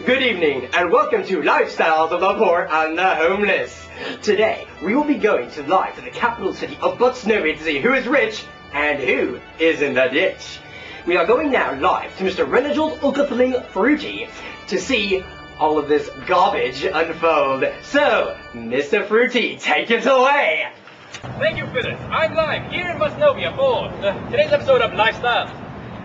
Good evening, and welcome to Lifestyles of the Poor and the Homeless. Today, we will be going live to the capital city of Butsnowy to see who is rich and who is in the ditch. We are going now live to Mr. Reginald Ugathling Fruity to see all of this garbage unfold. So, Mr. Fruity, take it away! Thank you, Phyllis. I'm live here in Butsnowy for today's episode of Lifestyle.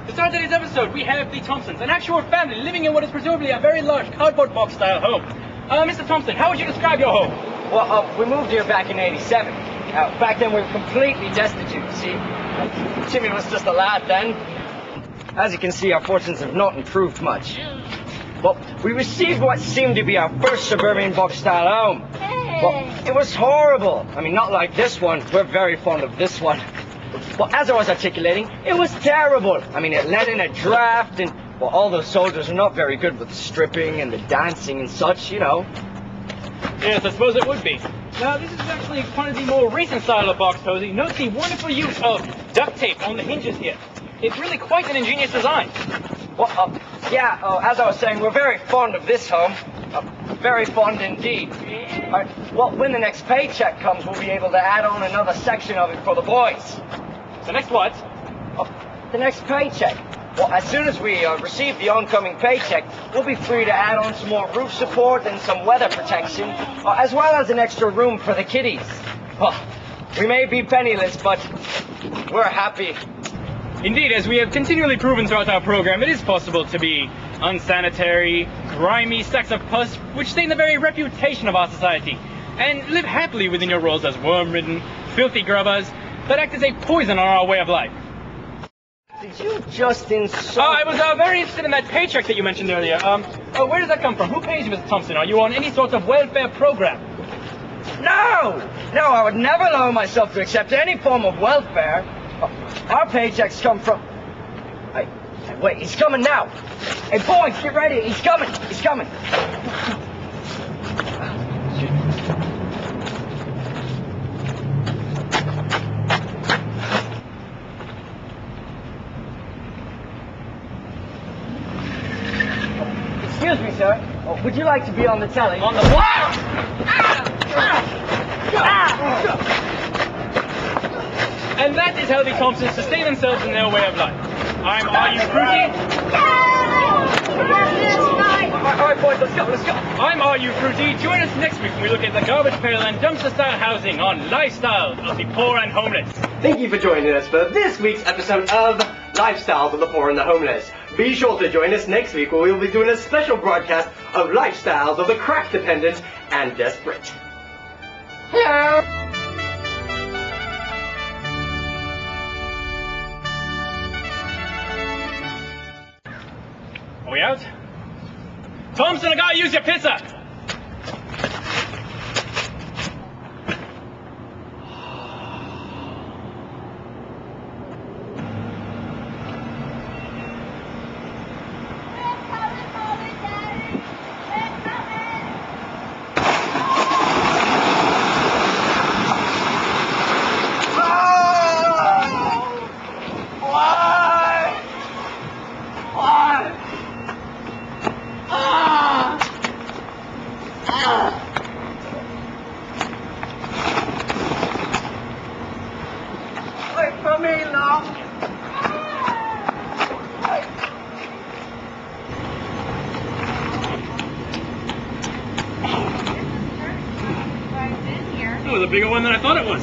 To start today's episode, we have the Thompsons, an actual family living in what is presumably a very large cardboard box style home. Mr. Thompson, how would you describe your home? Well, we moved here back in '87. Back then we were completely destitute, see? Jimmy was just a lad then. As you can see, our fortunes have not improved much. Well, we received what seemed to be our first suburban box style home. Hey. Well, it was horrible. I mean, not like this one. We're very fond of this one. Well, as I was articulating, it was terrible. I mean, it led in a draft, and, well, all those soldiers are not very good with stripping and the dancing and such, you know. Yes, I suppose it would be. Now, this is actually one of the more recent style of box cozy. Note the wonderful use of duct tape on the hinges here. It's really quite an ingenious design. Well, as I was saying, we're very fond of this home. Very fond indeed. Well, when the next paycheck comes, we'll be able to add on another section of it for the boys. The next what? The next paycheck. Well, as soon as we receive the oncoming paycheck, we'll be free to add on some more roof support and some weather protection, as well as an extra room for the kiddies. Well, we may be penniless, but we're happy. Indeed, as we have continually proven throughout our program, it is possible to be unsanitary, grimy sacks of pus, which stain the very reputation of our society, and live happily within your roles as worm-ridden, filthy grubbers that act as a poison on our way of life. Did you just insult... I was very interested in that paycheck that you mentioned earlier. Where does that come from? Who pays you, Mr. Thompson? Are you on any sort of welfare program? No, I would never allow myself to accept any form of welfare. Our paychecks come from... Wait, he's coming now. Hey, boys, get ready. He's coming. Excuse me, sir. Would you like to be on the telly? On the what? And that is how the Thompsons sustain themselves in their way of life. Are you Fruity? All right, boys, let's go. Are you Fruity? Join us next week when we look at the garbage pail and dumpster style housing on Lifestyles of the Poor and Homeless. Thank you for joining us for this week's episode of Lifestyles of the Poor and the Homeless. Be sure to join us next week where we'll be doing a special broadcast of Lifestyles of the Crack Dependent and Desperate. Hello! Are we out? Thompson, I gotta use your pizza! That was a bigger one than I thought it was.